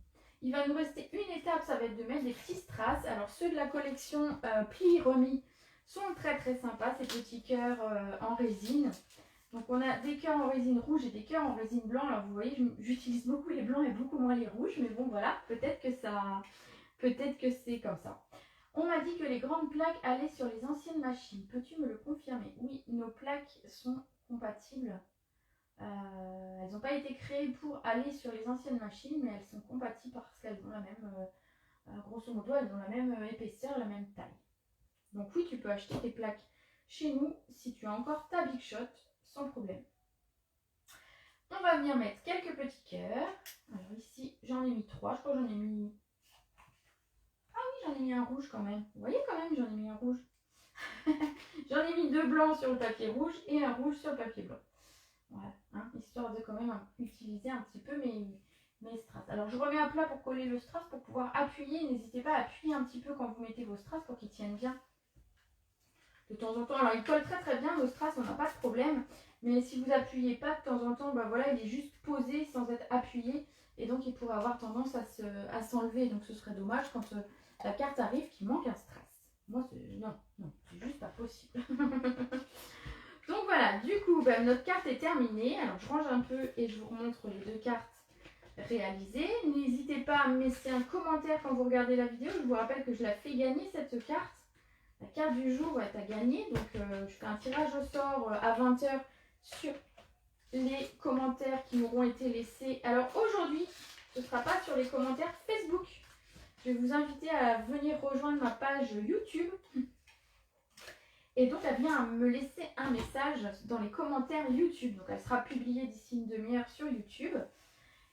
Il va nous rester une étape, ça va être de mettre des petits strass. Alors ceux de la collection Pli Remis sont très très sympas, ces petits cœurs en résine. Donc on a des cœurs en résine rouge et des cœurs en résine blanc. Alors vous voyez, j'utilise beaucoup les blancs et beaucoup moins les rouges. Mais bon voilà, peut-être que c'est comme ça. On m'a dit que les grandes plaques allaient sur les anciennes machines. Peux-tu me le confirmer? Oui, nos plaques sont compatibles. Elles n'ont pas été créées pour aller sur les anciennes machines, mais elles sont compatibles parce qu'elles ont la même, grosso modo, elles ont la même épaisseur, la même taille. Donc oui, tu peux acheter tes plaques chez nous si tu as encore ta Big Shot, sans problème. On va venir mettre quelques petits cœurs. Alors ici, j'en ai mis 3, je crois que j'en ai mis... Ah oui, j'en ai mis un rouge quand même. Vous voyez quand même, j'en ai mis un rouge. J'en ai mis 2 blancs sur le papier rouge et un rouge sur le papier blanc. Voilà, hein, histoire de quand même utiliser un petit peu mes strass. Alors je remets à plat pour coller le strass pour pouvoir appuyer. N'hésitez pas à appuyer un petit peu quand vous mettez vos strass pour qu'ils tiennent bien. De temps en temps, alors ils collent très très bien nos strass, on n'a pas de problème. Mais si vous appuyez pas de temps en temps, bah voilà, il est juste posé sans être appuyé. Et donc il pourrait avoir tendance à s'enlever. Donc ce serait dommage quand la carte arrive qu'il manque un strass. Moi, non, c'est juste pas possible. Donc voilà, du coup, bah, notre carte est terminée. Alors je range un peu et je vous remontre les 2 cartes réalisées. N'hésitez pas à me laisser un commentaire quand vous regardez la vidéo. Je vous rappelle que je la fais gagner cette carte. La carte du jour est à gagner. Donc je fais un tirage au sort à 20 h sur les commentaires qui m'auront été laissés. Alors aujourd'hui, ce ne sera pas sur les commentaires Facebook. Je vais vous inviter à venir rejoindre ma page YouTube. Et donc, elle vient me laisser un message dans les commentaires YouTube. Donc, elle sera publiée d'ici une demi-heure sur YouTube.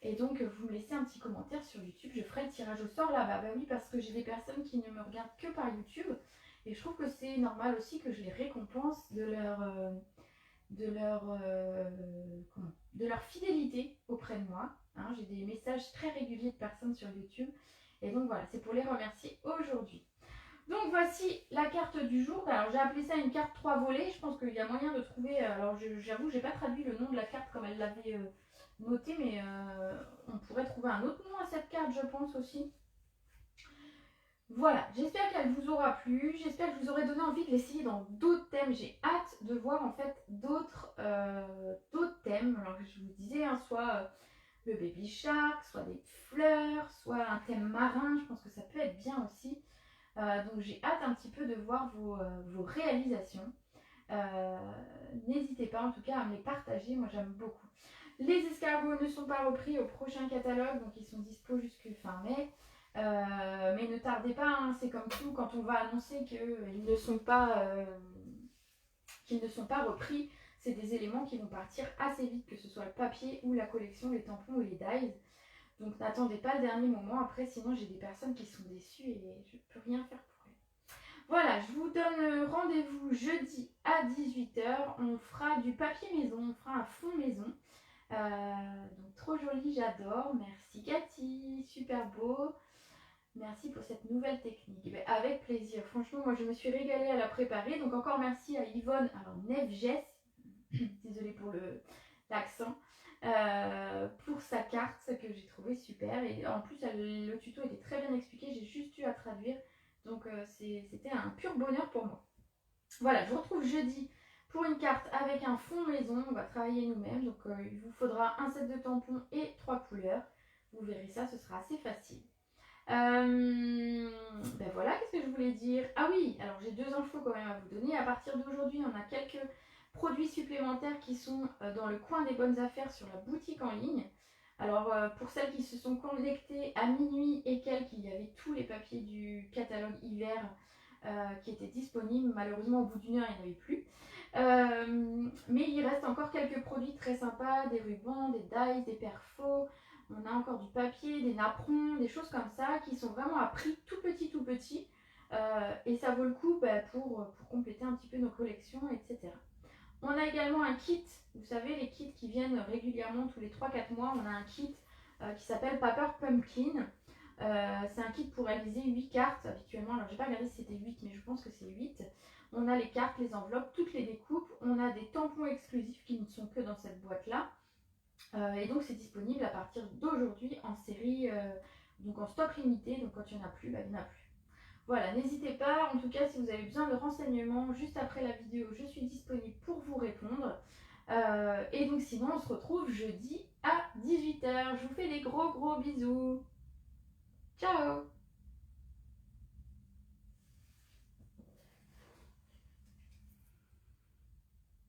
Et donc, vous me laissez un petit commentaire sur YouTube. Je ferai le tirage au sort là-bas. Bah oui, parce que j'ai des personnes qui ne me regardent que par YouTube. Et je trouve que c'est normal aussi que je les récompense de leur fidélité auprès de moi. Hein, j'ai des messages très réguliers de personnes sur YouTube. Et donc, voilà, c'est pour les remercier aujourd'hui. Donc voici la carte du jour. Alors j'ai appelé ça une carte 3 volets. Je pense qu'il y a moyen de trouver. Alors j'avoue, j'ai pas traduit le nom de la carte comme elle l'avait noté, mais on pourrait trouver un autre nom à cette carte, je pense aussi. Voilà, j'espère qu'elle vous aura plu. J'espère que je vous aurai donné envie de l'essayer dans d'autres thèmes. J'ai hâte de voir en fait d'autres thèmes. Alors que je vous disais, hein, soit le baby shark, soit des fleurs, soit un thème marin. Je pense que ça peut être bien aussi. Donc j'ai hâte un petit peu de voir vos réalisations. N'hésitez pas en tout cas à me les partager, moi j'aime beaucoup. Les escargots ne sont pas repris au prochain catalogue, donc ils sont dispo jusqu'à fin mai. Mais ne tardez pas, hein, c'est comme tout, quand on va annoncer qu'ils ne sont pas repris, c'est des éléments qui vont partir assez vite, que ce soit le papier ou la collection, les tampons ou les dies. Donc n'attendez pas le dernier moment, après sinon j'ai des personnes qui sont déçues et je ne peux rien faire pour elles. Voilà, je vous donne rendez-vous jeudi à 18 h. On fera du papier maison, on fera un fond maison. Donc trop joli, j'adore. Merci Cathy, super beau. Merci pour cette nouvelle technique. Et bien, avec plaisir, franchement moi je me suis régalée à la préparer. Donc encore merci à Yvonne, alors Nevges, désolée pour l'accent. Pour sa carte que j'ai trouvé super et en plus le tuto était très bien expliqué, j'ai juste eu à traduire donc c'était un pur bonheur pour moi. Voilà, je vous retrouve jeudi pour une carte avec un fond maison, on va travailler nous-mêmes, donc il vous faudra un set de tampons et 3 couleurs, vous verrez ça, ce sera assez facile. Ben voilà, qu'est-ce que je voulais dire? Ah oui, alors j'ai 2 infos quand même à vous donner. À partir d'aujourd'hui, on a quelques produits supplémentaires qui sont dans le coin des bonnes affaires sur la boutique en ligne. Alors pour celles qui se sont connectées à minuit et quelques, il y avait tous les papiers du catalogue hiver qui étaient disponibles. Malheureusement au bout d'1 heure il n'y en avait plus. Mais il reste encore quelques produits très sympas, des rubans, des dies, des perfos. On a encore du papier, des napperons, des choses comme ça qui sont vraiment à prix tout petit. Et ça vaut le coup pour compléter un petit peu nos collections, etc. On a également un kit, vous savez les kits qui viennent régulièrement tous les 3-4 mois. On a un kit qui s'appelle Paper Pumpkin. C'est un kit pour réaliser 8 cartes habituellement. Alors j'ai pas regardé si c'était 8 mais je pense que c'est 8. On a les cartes, les enveloppes, toutes les découpes. On a des tampons exclusifs qui ne sont que dans cette boîte là. Et donc c'est disponible à partir d'aujourd'hui en série, donc en stock limité. Donc quand il n'y en a plus, il n'y en a plus. Voilà, n'hésitez pas, en tout cas si vous avez besoin de renseignements, juste après la vidéo, je suis disponible pour vous répondre. Et donc sinon, on se retrouve jeudi à 18 h. Je vous fais des gros bisous. Ciao!